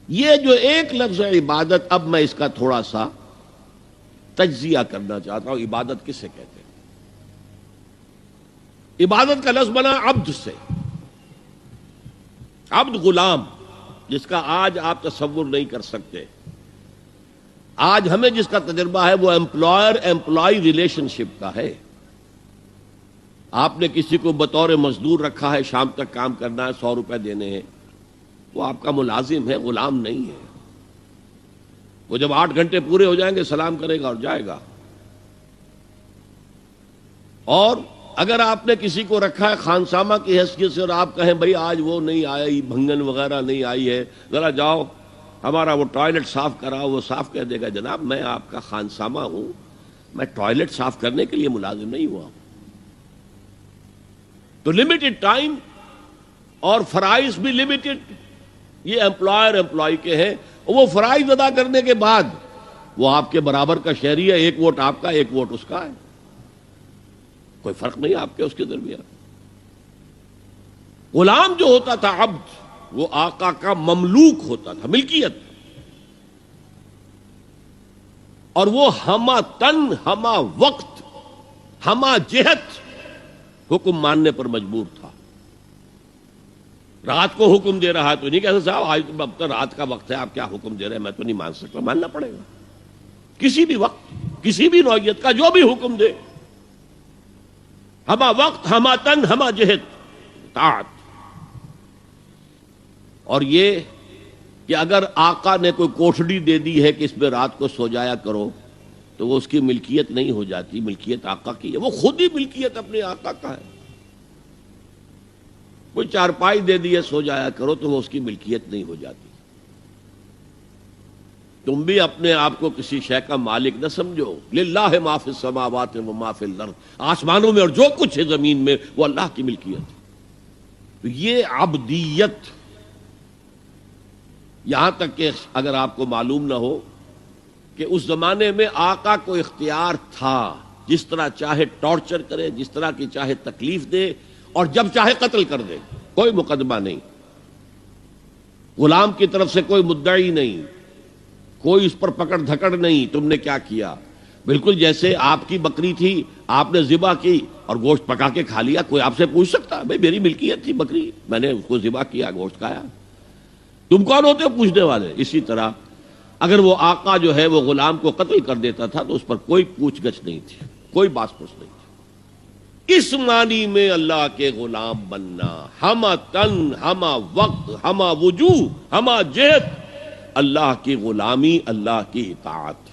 یہ جو ایک لفظ ہے عبادت، اب میں اس کا تھوڑا سا تجزیہ کرنا چاہتا ہوں. عبادت کسے کہتے ہیں؟ عبادت کا لفظ بنا عبد سے. عبد غلام، جس کا آج آپ تصور نہیں کر سکتے. آج ہمیں جس کا تجربہ ہے وہ امپلائر امپلائی ریلیشن شپ کا ہے. آپ نے کسی کو بطور مزدور رکھا ہے، شام تک کام کرنا ہے، 100 روپے دینے ہیں، وہ آپ کا ملازم ہے، غلام نہیں ہے. وہ جب 8 گھنٹے پورے ہو جائیں گے سلام کرے گا اور جائے گا. اور اگر آپ نے کسی کو رکھا ہے خانسامہ کی حیثیت سے اور آپ کہیں بھئی آج وہ نہیں آئی، بھنگن وغیرہ نہیں آئی ہے، ذرا جاؤ ہمارا وہ ٹوائلٹ صاف کراؤ، وہ صاف کر دے گا. جناب میں آپ کا خانسامہ ہوں، میں ٹوائلٹ صاف کرنے کے لیے ملازم نہیں ہوا. تو لمیٹڈ ٹائم اور فرائض بھی لمیٹڈ، یہ امپلائر امپلائی کے ہیں. وہ فرائض ادا کرنے کے بعد وہ آپ کے برابر کا شہری ہے، 1 ووٹ آپ کا 1 ووٹ اس کا ہے، کوئی فرق نہیں آپ کے اس کے درمیان. غلام جو ہوتا تھا عبد، وہ آقا کا مملوک ہوتا تھا، ملکیت. اور وہ ہمہ تن ہمہ وقت ہمہ جہت حکم ماننے پر مجبور تھا. رات کو حکم دے رہا ہے تو نہیں کہہ سکتا صاحب آج اب تو رات کا وقت ہے، آپ کیا حکم دے رہے ہیں، میں تو نہیں مان سکتا. ماننا پڑے گا. کسی بھی وقت کسی بھی نوعیت کا جو بھی حکم دے، ہمہ وقت ہمہ تن ہمہ جہت اطاعت. اور یہ کہ اگر آقا نے کوئی کوٹھڑی دے دی ہے کہ اس میں رات کو سو جایا کرو، تو وہ اس کی ملکیت نہیں ہو جاتی، ملکیت آقا کی ہے. وہ خود ہی ملکیت اپنے آقا کا ہے. کوئی چارپائی دے دی ہے سو جایا کرو، تو وہ اس کی ملکیت نہیں ہو جاتی. تم بھی اپنے آپ کو کسی شے کا مالک نہ سمجھو. للہ ما فی السماوات و ما فی الارض، آسمانوں میں اور جو کچھ ہے زمین میں وہ اللہ کی ملکیت ہے. تو یہ عبدیت، یہاں تک کہ اگر آپ کو معلوم نہ ہو کہ اس زمانے میں آقا کو اختیار تھا، جس طرح چاہے ٹارچر کرے، جس طرح کی چاہے تکلیف دے، اور جب چاہے قتل کر دے، کوئی مقدمہ نہیں. غلام کی طرف سے کوئی مدعی نہیں، کوئی اس پر پکڑ دھکڑ نہیں. تم نے کیا کیا؟ بالکل جیسے آپ کی بکری تھی، آپ نے ذبح کی اور گوشت پکا کے کھا لیا. کوئی آپ سے پوچھ سکتا ہے بھئی میری ملکیت تھی بکری، میں نے اس کو ذبح کیا، گوشت کھایا، تم کون ہوتے ہو پوچھنے والے؟ اسی طرح اگر وہ آقا جو ہے وہ غلام کو قتل کر دیتا تھا تو اس پر کوئی پوچھ گچھ نہیں تھی، کوئی باس پوچھ نہیں تھی. اس معنی میں اللہ کے غلام بننا، ہمہ تن ہمہ وقت ہمہ وجوہ ہمہ جہت، اللہ کی غلامی، اللہ کی اطاعت.